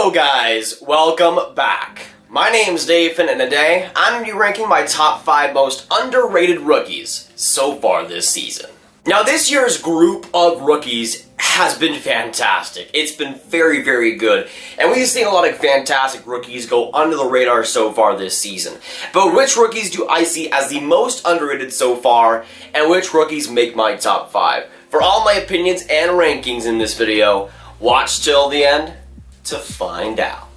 Hello guys, welcome back. My name's Dathan and today I'm going to be ranking my top 5 most underrated rookies so far this season. Now this year's group of rookies has been fantastic. It's been very, very good. And we've seen a lot of fantastic rookies go under the radar so far this season. But which rookies do I see as the most underrated so far, and which rookies make my top 5? For all my opinions and rankings in this video, watch till the end to find out.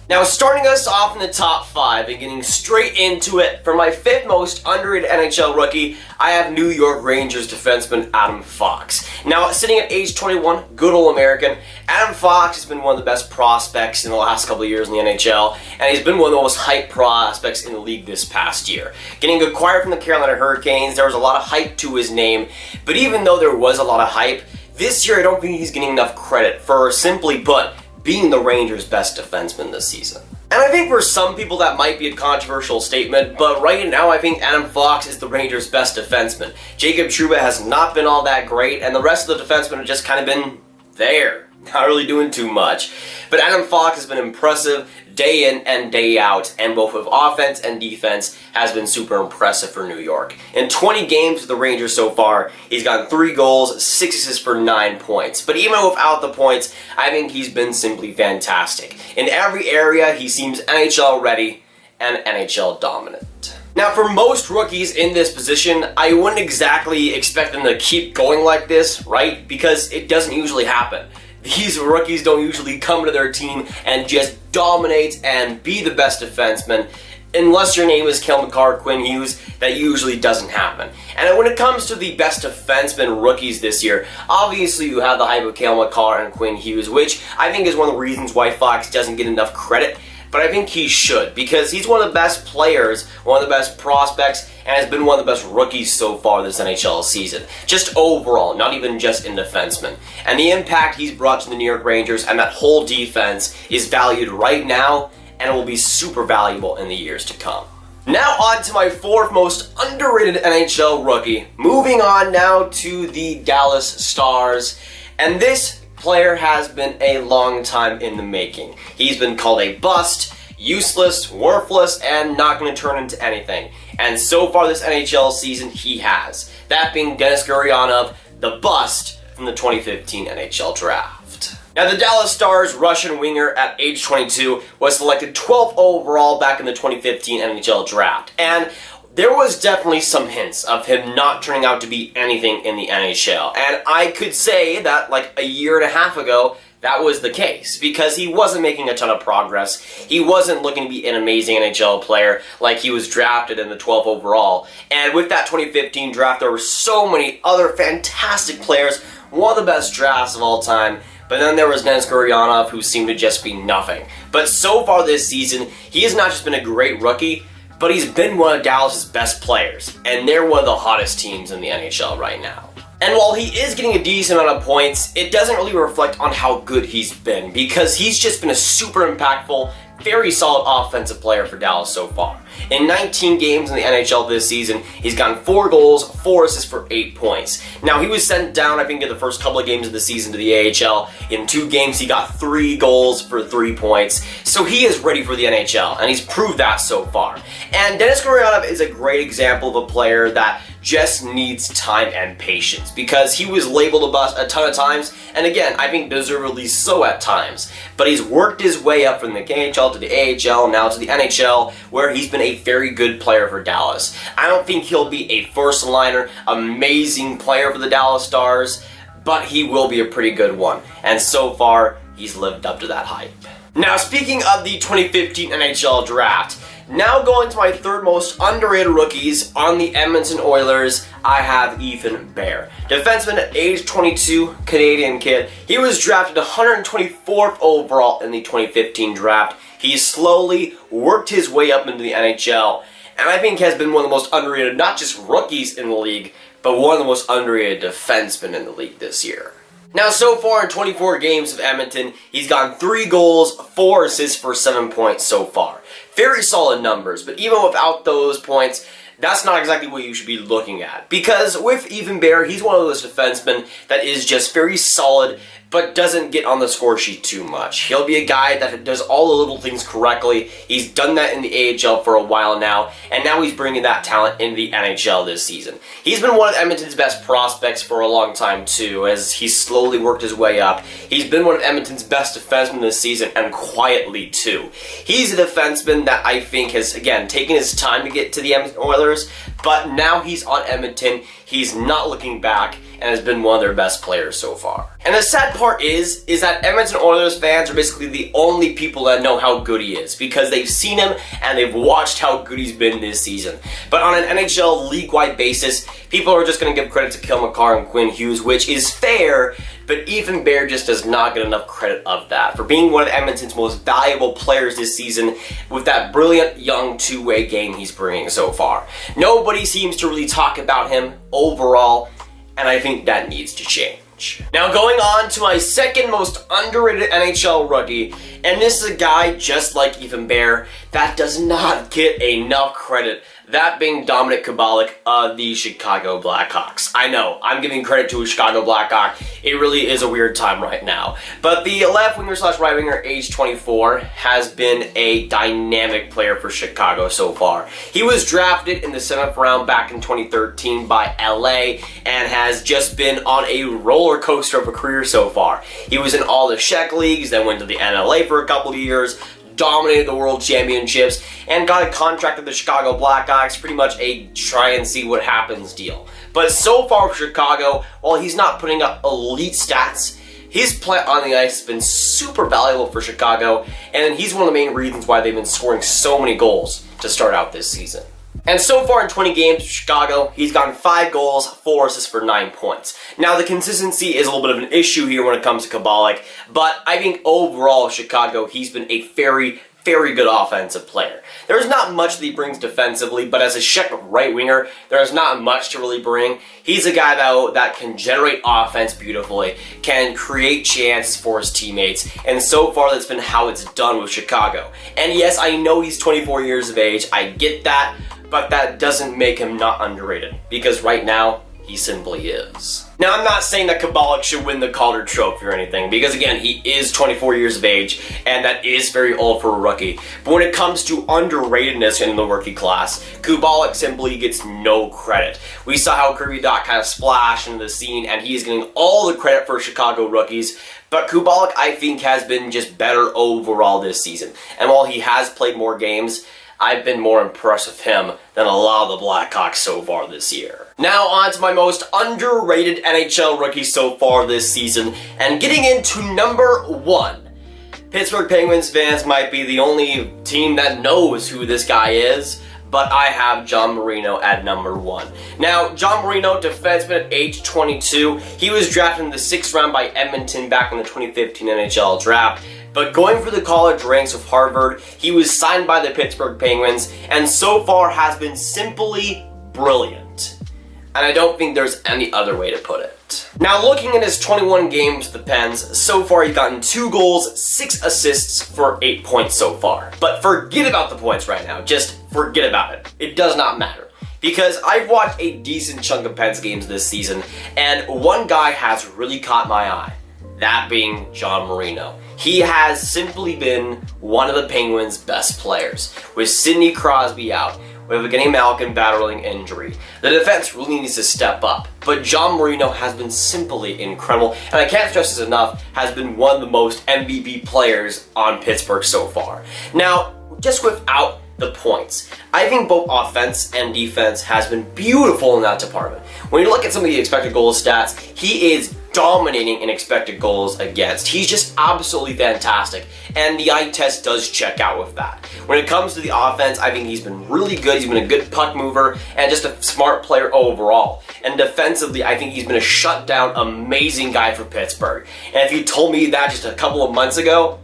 Now starting us off in the top 5 and getting straight into it, for my 5th most underrated NHL rookie, I have New York Rangers defenseman Adam Fox. Now sitting at age 21, good old American, Adam Fox has been one of the best prospects in the last couple of years in the NHL, and he's been one of the most hyped prospects in the league this past year. Getting acquired from the Carolina Hurricanes, there was a lot of hype to his name, but even though there was a lot of hype, this year I don't think he's getting enough credit for simply put, being the Rangers' best defenseman this season. And I think for some people that might be a controversial statement, but right now I think Adam Fox is the Rangers' best defenseman. Jacob Trouba has not been all that great, and the rest of the defensemen have just kind of been there. Not really doing too much. But Adam Fox has been impressive day in and day out, and both with offense and defense has been super impressive for New York. In 20 games with the Rangers so far, he's gotten 3 goals, 6 assists for 9 points. But even without the points, I think he's been simply fantastic. In every area, he seems NHL ready and NHL dominant. Now for most rookies in this position, I wouldn't exactly expect them to keep going like this, right? Because it doesn't usually happen. These rookies don't usually come to their team and just dominate and be the best defenseman. Unless your name is Cale Makar, Quinn Hughes, that usually doesn't happen. And when it comes to the best defenseman rookies this year, obviously you have the hype of Cale Makar and Quinn Hughes, which I think is one of the reasons why Fox doesn't get enough credit. But I think he should, because he's one of the best players, one of the best prospects, and has been one of the best rookies so far this NHL season. Just overall, not even just in defenseman. And the impact he's brought to the New York Rangers and that whole defense is valued right now, and it will be super valuable in the years to come. Now on to my 4th most underrated NHL rookie. Moving on now to the Dallas Stars. And this player has been a long time in the making. He's been called a bust, useless, worthless, and not going to turn into anything. And so far this NHL season, he has. That being Denis Gurianov, the bust from the 2015 NHL Draft. Now the Dallas Stars Russian winger at age 22 was selected 12th overall back in the 2015 NHL Draft. And there was definitely some hints of him not turning out to be anything in the NHL. And I could say that like a year and a half ago, that was the case, because he wasn't making a ton of progress. He wasn't looking to be an amazing NHL player like he was drafted in the 12th overall. And with that 2015 draft, there were so many other fantastic players, one of the best drafts of all time. But then there was Denis Gurianov, who seemed to just be nothing. But so far this season, he has not just been a great rookie, but he's been one of Dallas' best players, and they're one of the hottest teams in the NHL right now. And while he is getting a decent amount of points, it doesn't really reflect on how good he's been, because he's just been a super impactful, very solid offensive player for Dallas so far. In 19 games in the NHL this season, he's gotten 4 goals, 4 assists for 8 points. Now, he was sent down, I think, in the first couple of games of the season to the AHL. In 2 games, he got 3 goals for 3 points. So he is ready for the NHL, and he's proved that so far. And Denis Gurianov is a great example of a player that just needs time and patience, because he was labeled a bust a ton of times, and again, I think deservedly so at times. But he's worked his way up from the KHL to the AHL, now to the NHL, where he's been a very good player for Dallas. I don't think he'll be a first-liner, amazing player for the Dallas Stars, but he will be a pretty good one. And so far, he's lived up to that hype. Now, speaking of the 2015 NHL Draft, now going to my 3rd most underrated rookies on the Edmonton Oilers, I have Ethan Bear. Defenseman at age 22, Canadian kid. He was drafted 124th overall in the 2015 draft. He slowly worked his way up into the NHL, and I think has been one of the most underrated, not just rookies in the league, but one of the most underrated defensemen in the league this year. Now, so far in 24 games of Edmonton, he's gotten 3 goals, 4 assists for 7 points so far. Very solid numbers, but even without those points, that's not exactly what you should be looking at. Because with Ethan Bear, he's one of those defensemen that is just very solid, but doesn't get on the score sheet too much. He'll be a guy that does all the little things correctly. He's done that in the AHL for a while now, and now he's bringing that talent into the NHL this season. He's been one of Edmonton's best prospects for a long time too, as he's slowly worked his way up. He's been one of Edmonton's best defensemen this season, and quietly too. He's a defenseman that I think has, again, taken his time to get to the Edmonton Oilers, but now he's on Edmonton, he's not looking back, and has been one of their best players so far. And the sad part is that Edmonton Oilers fans are basically the only people that know how good he is, because they've seen him and they've watched how good he's been this season. But on an NHL league-wide basis, people are just going to give credit to Cale Makar and Quinn Hughes, which is fair, but Ethan Bear just does not get enough credit of that for being one of Edmonton's most valuable players this season with that brilliant young two-way game he's bringing so far. Nobody seems to really talk about him overall, and I think that needs to change. Now going on to my second most underrated NHL rookie, and this is a guy just like Ethan Bear that does not get enough credit, that being Dominik Kubalik of the Chicago Blackhawks. I know, I'm giving credit to a Chicago Blackhawk. It really is a weird time right now. But the left winger slash right winger, age 24, has been a dynamic player for Chicago so far. He was drafted in the 7th round back in 2013 by LA and has just been on a roller coaster of a career so far. He was in all the Czech leagues, then went to the NLA for a couple of years, dominated the World Championships, and got a contract with the Chicago Blackhawks, pretty much a try and see what happens deal. But so far for Chicago, while he's not putting up elite stats, his play on the ice has been super valuable for Chicago, and he's one of the main reasons why they've been scoring so many goals to start out this season. And so far in 20 games for Chicago, he's gotten 5 goals, 4 assists for 9 points. Now the consistency is a little bit of an issue here when it comes to Kubalik, but I think overall Chicago, he's been a very good offensive player. There's not much that he brings defensively, but as a Czech right winger, there's not much to really bring. He's a guy that can generate offense beautifully, can create chances for his teammates, and so far that's been how it's done with Chicago. And yes, I know he's 24 years of age, I get that, but that doesn't make him not underrated, because right now, he simply is. Now, I'm not saying that Kubalik should win the Calder trophy or anything, because again, he is 24 years of age, and that is very old for a rookie. But when it comes to underratedness in the rookie class, Kubalik simply gets no credit. We saw how Graviteh kind of splashed into the scene, and he is getting all the credit for Chicago rookies, but Kubalik, I think, has been just better overall this season. And while he has played more games, I've been more impressed with him than a lot of the Blackhawks so far this year. Now on to my most underrated NHL rookie so far this season, and getting into number 1. Pittsburgh Penguins fans might be the only team that knows who this guy is, but I have John Marino at number 1. Now, John Marino, defenseman at age 22, he was drafted in the 6th round by Edmonton back in the 2015 NHL draft. But going for the college ranks of Harvard, he was signed by the Pittsburgh Penguins, and so far has been simply brilliant. And I don't think there's any other way to put it. Now, looking at his 21 games with the Pens, so far he's gotten 2 goals, 6 assists for 8 points so far. But forget about the points right now, just forget about it. It does not matter. Because I've watched a decent chunk of Pens games this season, and one guy has really caught my eye. That being John Marino. He has simply been one of the Penguins' best players. With Sidney Crosby out, with Evgeny Malkin battling injury, the defense really needs to step up. But John Marino has been simply incredible, and I can't stress this enough, has been one of the most MVP players on Pittsburgh so far. Now, just without the points, I think both offense and defense has been beautiful in that department. When you look at some of the expected goals stats, he is dominating in expected goals against. He's just absolutely fantastic, and the eye test does check out with that. When it comes to the offense, I think he's been really good. He's been a good puck mover and just a smart player overall. And defensively, I think he's been a shutdown, amazing guy for Pittsburgh. And if you told me that just a couple of months ago,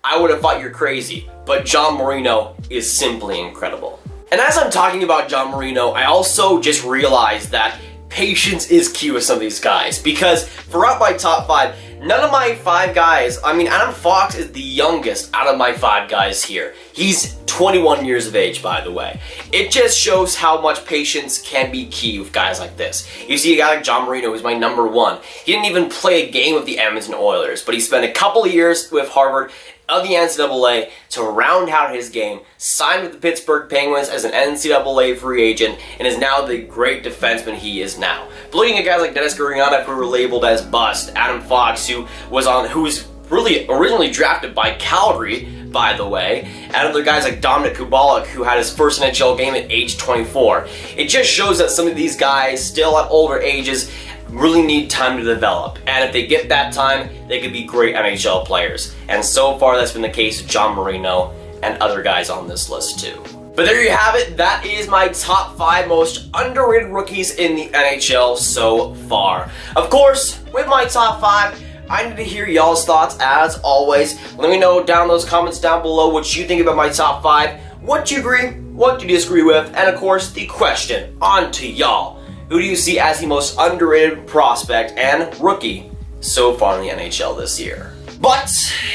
I would have thought you're crazy. But John Marino is simply incredible. And as I'm talking about John Marino, I also just realized that patience is key with some of these guys, because throughout my top 5, none of my 5 guys, I mean, Adam Fox is the youngest out of my 5 guys here. He's 21 years of age, by the way. It just shows how much patience can be key with guys like this. You see a guy like John Marino, who's my number 1. He didn't even play a game with the Edmonton Oilers, but he spent a couple of years with Harvard of the NCAA to round out his game, signed with the Pittsburgh Penguins as an NCAA free agent, and is now the great defenseman he is now. But looking at guys like Dennis Gurianov, who were labeled as bust, Adam Fox, who was really originally drafted by Calder, by the way, and other guys like Dominik Kubalik, who had his first NHL game at age 24. It just shows that some of these guys, still at older ages, really need time to develop, and if they get that time, they could be great NHL players. And so far, that's been the case with John Marino and other guys on this list too. But there you have it. That is my top 5 most underrated rookies in the NHL so far. Of course, with my top 5, I need to hear y'all's thoughts as always. Let me know down in those comments down below what you think about my top 5, what you agree, what you disagree with, and of course, the question on to y'all. Who do you see as the most underrated prospect and rookie so far in the NHL this year? But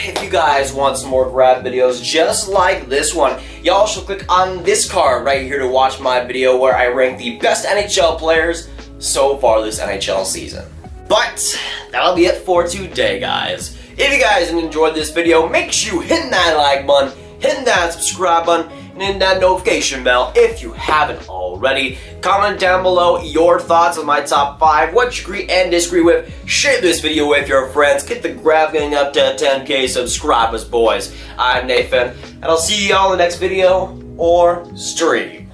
if you guys want some more Grav videos just like this one, y'all should click on this card right here to watch my video where I rank the best NHL players so far this NHL season. But that'll be it for today, guys. If you guys enjoyed this video, make sure you hit that like button, hit that subscribe button, and hit that notification bell if you haven't already. Comment down below your thoughts on my top 5, what you agree and disagree with. Share this video with your friends. Get the Grav gang up to 10K subscribers, boys. I'm Nathan, and I'll see y'all in the next video or stream.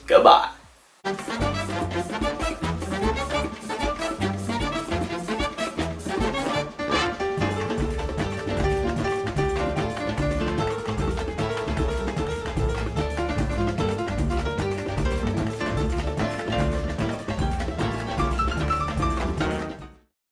Goodbye.